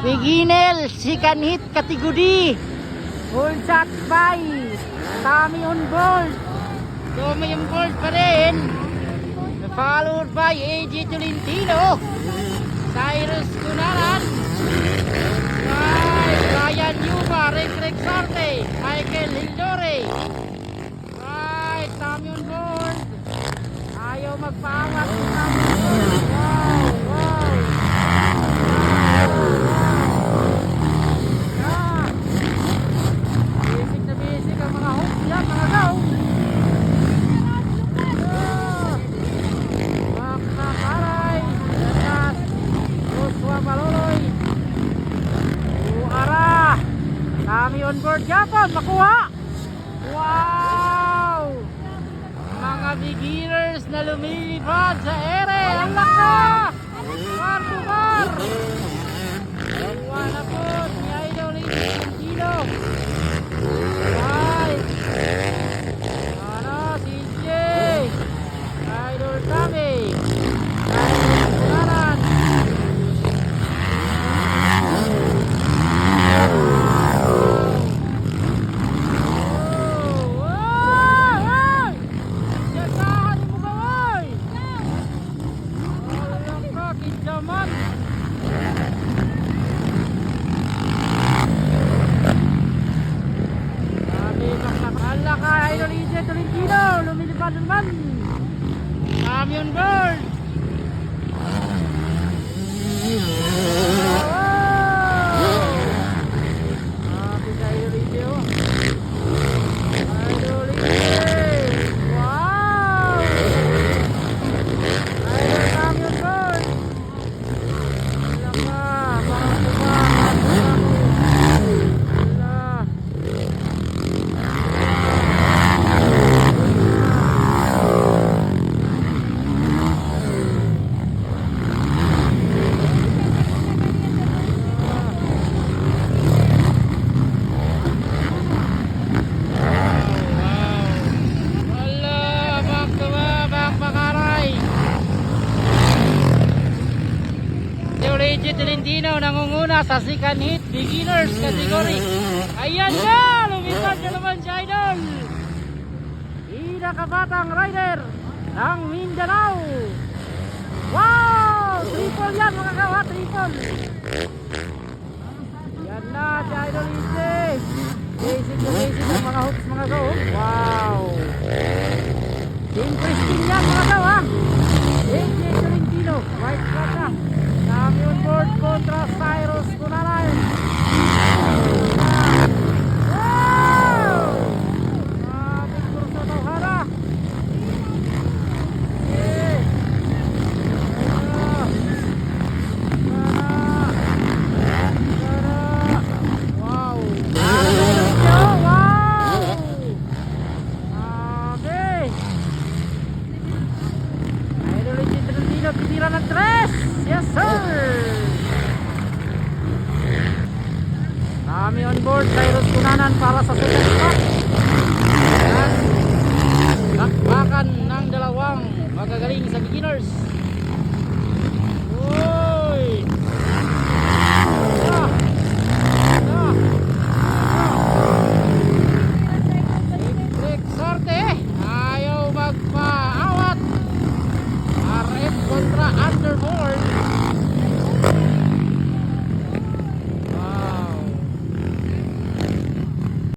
Beginel, second hit category. Full shot by Tommy on board. Tommy on board pa rin. Followed by AJ Tolentino, Cyrus Cunanan, by Ryan Yuba, Rex Sarte, Michael Hildore. Right, Tommy on board. Ayaw magpaangat si Tommy on board. Wow. Basic na basic ang mga hooks yan, mga gaw. Makakaray, Datas, Joshua Maloloy, Uara, kami on board Japan, makuha. Wow! Mga beginners na lumilipad sa ere, ang laka! Bar to bar! Nakuha na po ni Idol Tolentino. Right! Ano, CJ! Idol Tommy! Idol Cunanan! Idol AJ Tolentino, lumilipad naman. Kami on board. Happy sa Idol AJ, oh. Idol AJ. Wow. Idol kami on board. Ilang ka, parang AJ Tolentino nangunguna sa second hit beginners category. Ayan na, lumipad na naman si Idol. Pinakabatang rider ng Mindanao. Wow, triple yan mga kawa, triple. Yan na si Idol AJ. Basic na basic ng mga hooks mga kawa. Wow, interesting yan mga kawa. AJ Tolentino, right track na. Kami on board kontra Cyrus Cunanan. Wow! Mabing kurso tawhara. Wow! Wow! Idol AJ Tolentino, pitira ng tres. Yes sir! Kami on board Cyrus Cunanan para sa second spot. Yan, lakbakan ng dalawang magagaling sa beginners.